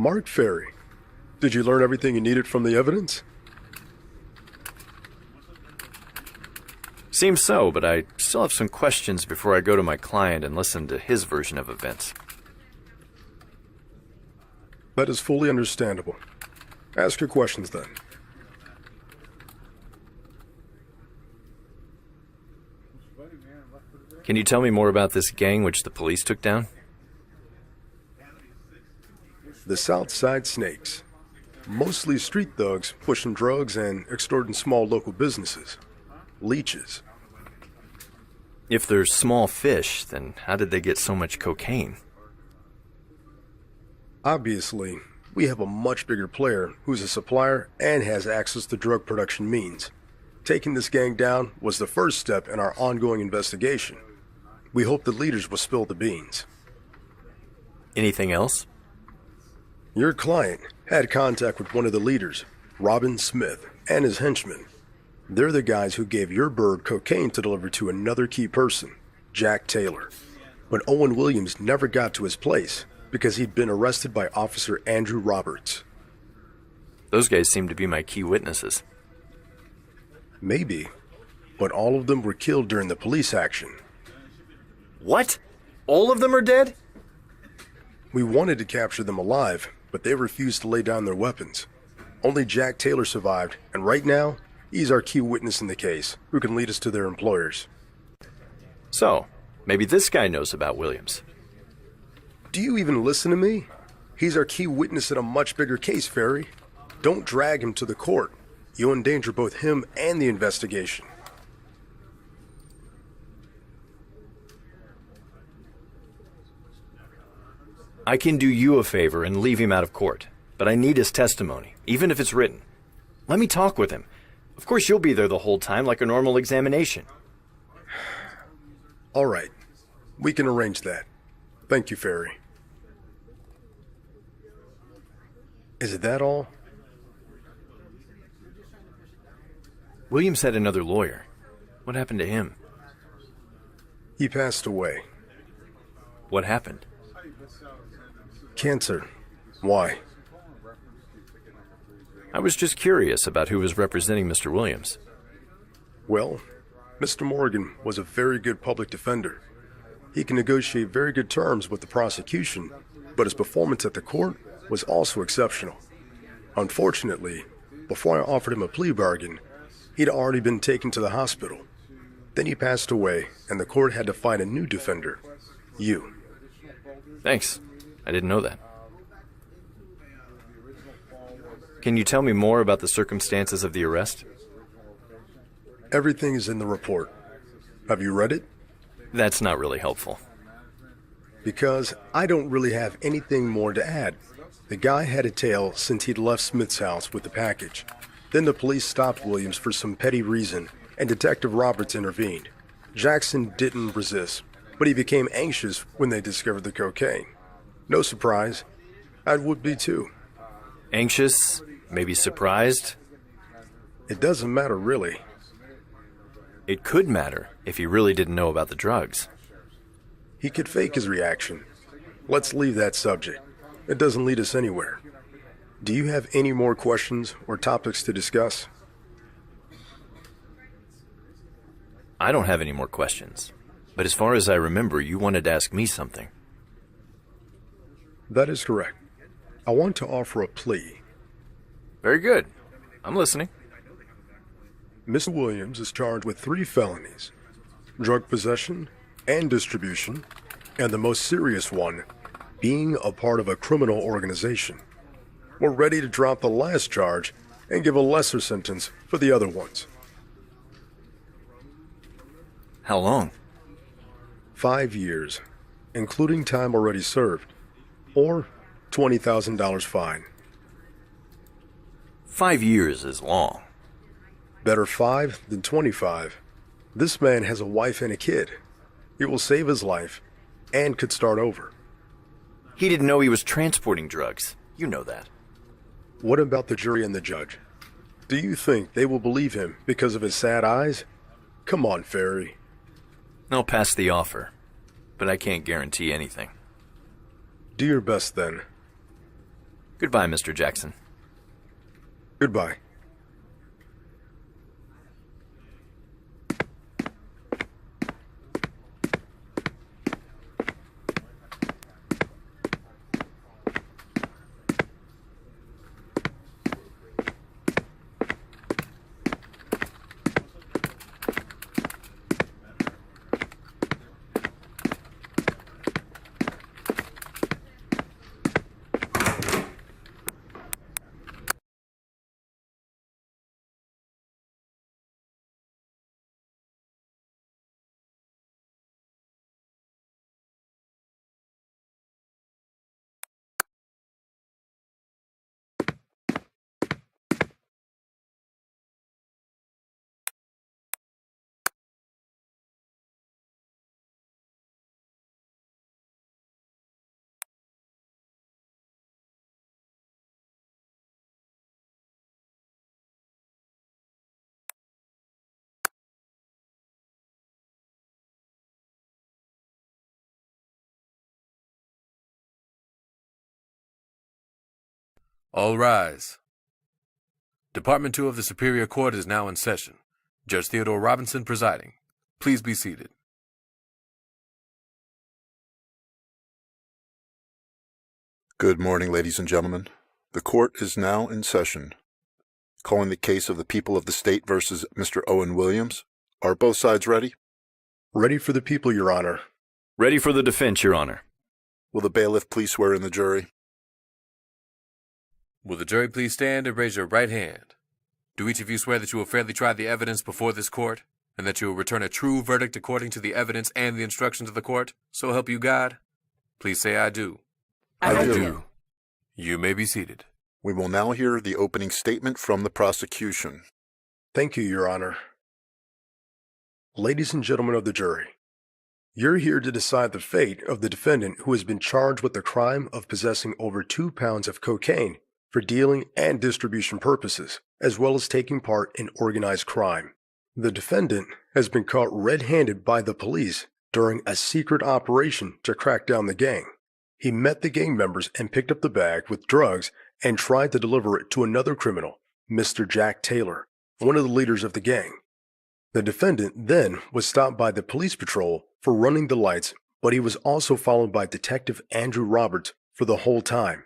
Mark Ferry. Did you learn everything you needed from the evidence? Seems so, but I still have some questions before I go to my client and listen to his version of events. That is fully understandable. Ask your questions then. Can you tell me more about this gang which the police took down? The Southside Snakes. Mostly street thugs pushing drugs and extorting small local businesses. Leeches. If they're small fish, then how did they get so much cocaine? Obviously, we have a much bigger player who's a supplier and has access to drug production means. Taking this gang down was the first step in our ongoing investigation. We hope the leaders will spill the beans. Anything else? Your client had contact with one of the leaders, Robin Smith, and his henchmen. They're the guys who gave your bird cocaine to deliver to another key person, Jack Taylor. But Owen Williams never got to his place because he'd been arrested by Officer Andrew Roberts. Those guys seem to be my key witnesses. Maybe, but all of them were killed during the police action. What? All of them are dead? We wanted to capture them alive, but they refused to lay down their weapons. Only Jack Taylor survived, and right now, he's our key witness in the case, who can lead us to their employers. So, maybe this guy knows about Williams. Do you even listen to me? He's our key witness in a much bigger case, Ferry. Don't drag him to the court. You'll endanger both him and the investigation. I can do you a favor and leave him out of court, but I need his testimony, even if it's written. Let me talk with him. Of course you'll be there the whole time like a normal examination. All right. We can arrange that. Thank you, Ferry. Is it that all? Williams had another lawyer. What happened to him? He passed away. What happened? Cancer. Why? I was just curious about who was representing Mr. Williams. Well, Mr. Morgan was a very good public defender. He can negotiate very good terms with the prosecution, but his performance at the court was also exceptional. Unfortunately, before I offered him a plea bargain, he'd already been taken to the hospital. Then he passed away, and the court had to find a new defender. You. Thanks. I didn't know that. Can you tell me more about the circumstances of the arrest? Everything is in the report. Have you read it? That's not really helpful. Because I don't really have anything more to add. The guy had a tail since he'd left Smith's house with the package. Then the police stopped Williams for some petty reason, and Detective Roberts intervened. Jackson didn't resist, but he became anxious when they discovered the cocaine. No surprise. I would be too. Anxious? Maybe surprised? It doesn't matter really. It could matter if he really didn't know about the drugs. He could fake his reaction. Let's leave that subject. It doesn't lead us anywhere. Do you have any more questions or topics to discuss? I don't have any more questions. But as far as I remember, you wanted to ask me something. That is correct. I want to offer a plea. Very good. I'm listening. Mr. Williams is charged with 3 felonies: drug possession and distribution, and the most serious one, being a part of a criminal organization. We're ready to drop the last charge and give a lesser sentence for the other ones. How long? 5 years, including time already served, or $20,000 fine. 5 years is long. Better 5 than 25. This man has a wife and a kid. It will save his life and could start over. He didn't know he was transporting drugs. You know that. What about the jury and the judge? Do you think they will believe him because of his sad eyes? Come on, Ferry. I'll pass the offer, but I can't guarantee anything. Do your best then. Goodbye, Mr. Jackson. Goodbye. All rise. Department 2 of the Superior Court is now in session. Judge Theodore Robinson presiding. Please be seated. Good morning, ladies and gentlemen. The court is now in session. Calling the case of the people of the state versus Mr. Owen Williams. Are both sides ready? Ready for the people, Your Honor. Ready for the defense, Your Honor. Will the bailiff please swear in the jury? Will the jury please stand and raise your right hand? Do each of you swear that you will fairly try the evidence before this court, and that you will return a true verdict according to the evidence and the instructions of the court? So help you God? Please say, I do. I do. You may be seated. We will now hear the opening statement from the prosecution. Thank you, Your Honor. Ladies and gentlemen of the jury, you're here to decide the fate of the defendant who has been charged with the crime of possessing over 2 pounds of cocaine for dealing and distribution purposes, as well as taking part in organized crime. The defendant has been caught red-handed by the police during a secret operation to crack down the gang. He met the gang members and picked up the bag with drugs and tried to deliver it to another criminal, Mr. Jack Taylor, one of the leaders of the gang. The defendant then was stopped by the police patrol for running the lights, but he was also followed by Detective Andrew Roberts for the whole time.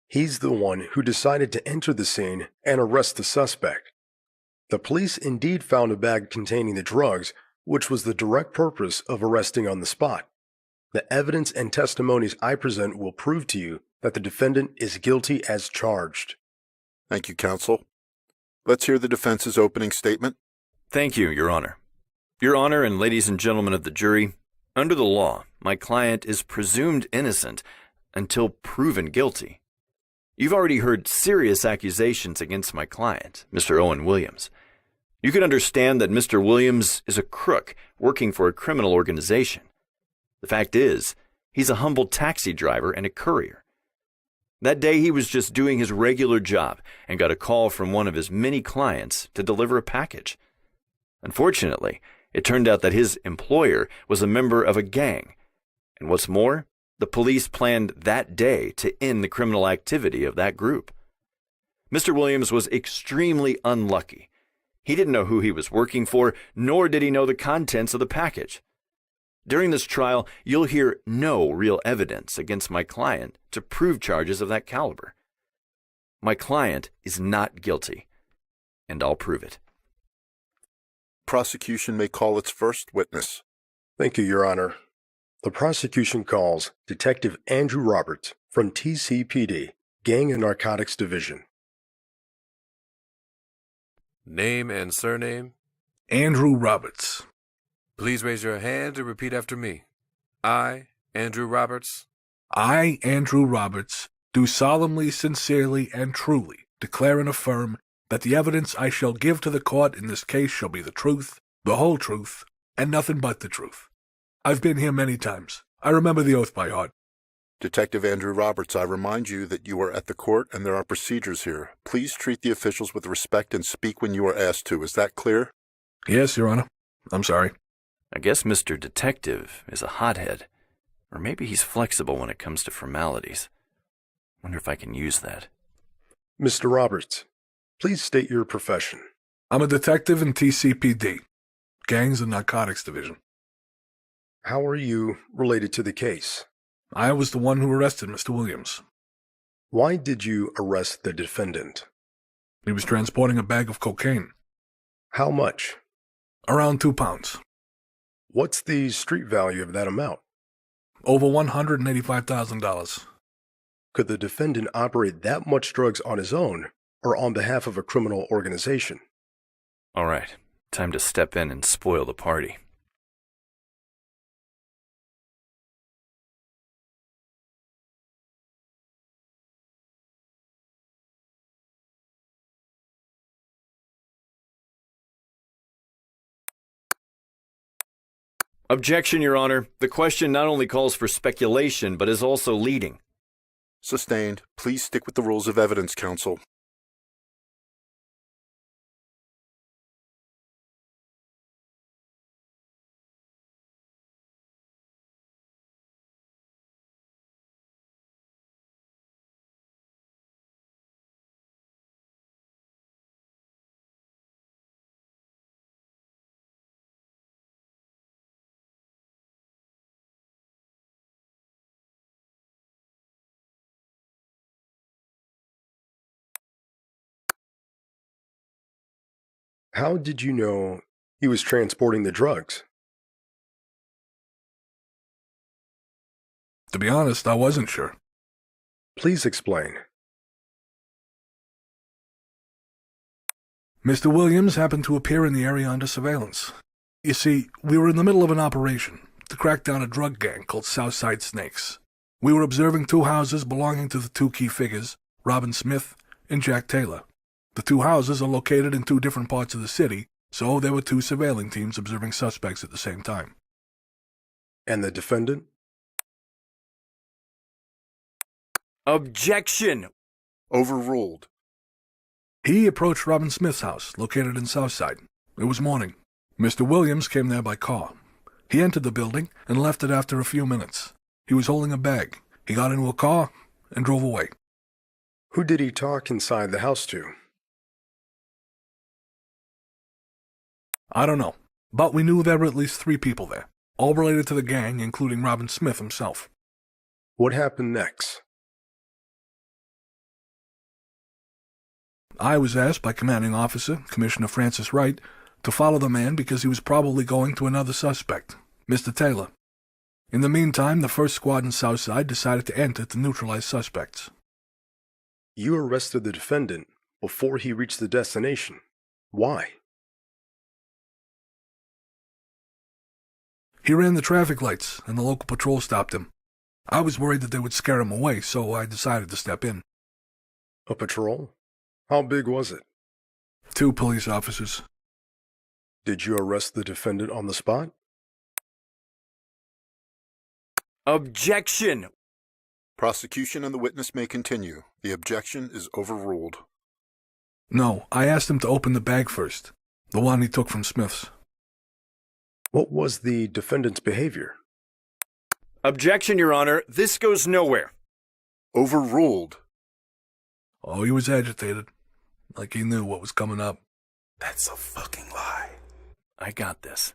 He's the one who decided to enter the scene and arrest the suspect. The police indeed found a bag containing the drugs, which was the direct purpose of arresting on the spot. The evidence and testimonies I present will prove to you that the defendant is guilty as charged. Thank you, counsel. Let's hear the defense's opening statement. Thank you, Your Honor. Your Honor and ladies and gentlemen of the jury, under the law, my client is presumed innocent until proven guilty. You've already heard serious accusations against my client, Mr. Owen Williams. You can understand that Mr. Williams is a crook working for a criminal organization. The fact is, he's a humble taxi driver and a courier. That day he was just doing his regular job and got a call from one of his many clients to deliver a package. Unfortunately, it turned out that his employer was a member of a gang, and what's more, the police planned that day to end the criminal activity of that group. Mr. Williams was extremely unlucky. He didn't know who he was working for, nor did he know the contents of the package. During this trial, you'll hear no real evidence against my client to prove charges of that caliber. My client is not guilty, and I'll prove it. Prosecution may call its first witness. Thank you, Your Honor. The prosecution calls Detective Andrew Roberts from TCPD, Gang and Narcotics Division. Name and surname? Andrew Roberts. Please raise your hand and repeat after me. I, Andrew Roberts. I, Andrew Roberts, do solemnly, sincerely, and truly declare and affirm that the evidence I shall give to the court in this case shall be the truth, the whole truth, and nothing but the truth. I've been here many times. I remember the oath by heart. Detective Andrew Roberts, I remind you that you are at the court and there are procedures here. Please treat the officials with respect and speak when you are asked to. Is that clear? Yes, Your Honor. I'm sorry. I guess Mr. Detective is a hothead, or maybe he's flexible when it comes to formalities. Wonder if I can use that. Mr. Roberts, please state your profession. I'm a detective in TCPD, Gangs and Narcotics Division. How are you related to the case? I was the one who arrested Mr. Williams. Why did you arrest the defendant? He was transporting a bag of cocaine. How much? Around 2 pounds. What's the street value of that amount? Over $185,000. Could the defendant operate that much drugs on his own or on behalf of a criminal organization? All right, time to step in and spoil the party. Objection, Your Honor. The question not only calls for speculation, but is also leading. Sustained. Please stick with the rules of evidence, counsel. How did you know he was transporting the drugs? To be honest, I wasn't sure. Please explain. Mr. Williams happened to appear in the area under surveillance. You see, we were in the middle of an operation to crack down a drug gang called Southside Snakes. We were observing 2 houses belonging to the 2 key figures, Robin Smith and Jack Taylor. The 2 houses are located in 2 different parts of the city, so there were 2 surveilling teams observing suspects at the same time. And the defendant? Objection! Overruled. He approached Robin Smith's house, located in Southside. It was morning. Mr. Williams came there by car. He entered the building and left it after a few minutes. He was holding a bag. He got into a car and drove away. Who did he talk inside the house to? I don't know, but we knew there were at least 3 people there, all related to the gang, including Robin Smith himself. What happened next? I was asked by Commanding Officer, Commissioner Francis Wright, to follow the man because he was probably going to another suspect, Mr. Taylor. In the meantime, the first squad in Southside decided to enter to neutralize suspects. You arrested the defendant before he reached the destination. Why? He ran the traffic lights, and the local patrol stopped him. I was worried that they would scare him away, so I decided to step in. A patrol? How big was it? 2 police officers. Did you arrest the defendant on the spot? Objection! Prosecution and the witness may continue. The objection is overruled. No, I asked him to open the bag first, the one he took from Smith's. What was the defendant's behavior? Objection, Your Honor. This goes nowhere. Overruled. Oh, he was agitated, like he knew what was coming up. That's a fucking lie. I got this.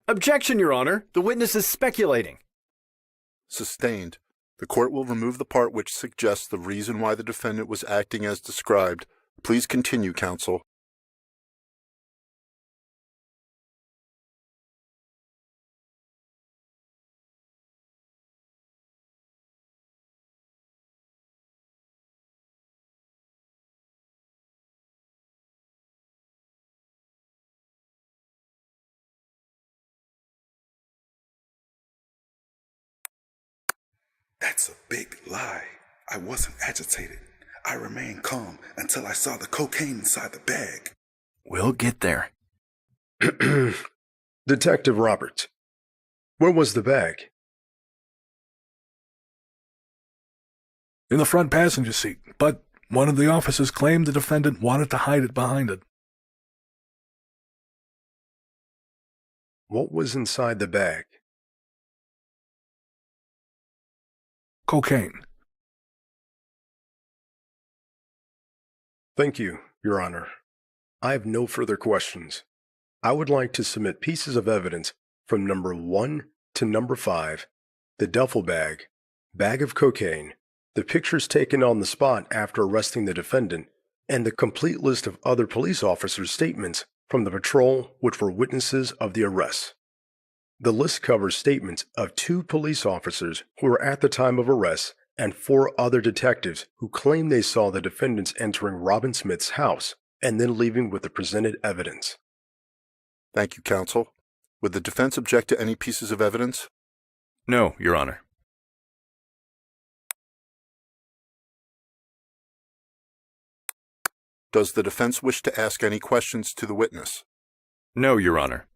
Objection, Your Honor. The witness is speculating. Sustained. The court will remove the part which suggests the reason why the defendant was acting as described. Please continue, counsel. That's a big lie. I wasn't agitated. I remained calm until I saw the cocaine inside the bag. We'll get there. Detective Roberts, where was the bag? In the front passenger seat, but one of the officers claimed the defendant wanted to hide it behind it. What was inside the bag? Cocaine. Thank you, Your Honor. I have no further questions. I would like to submit pieces of evidence from number 1 to number 5, the duffel bag, bag of cocaine, the pictures taken on the spot after arresting the defendant, and the complete list of other police officers' statements from the patrol which were witnesses of the arrest. The list covers statements of 2 police officers who were at the time of arrest and 4 other detectives who claim they saw the defendants entering Robin Smith's house and then leaving with the presented evidence. Thank you, counsel. Would the defense object to any pieces of evidence? No, Your Honor. Does the defense wish to ask any questions to the witness? No, Your Honor.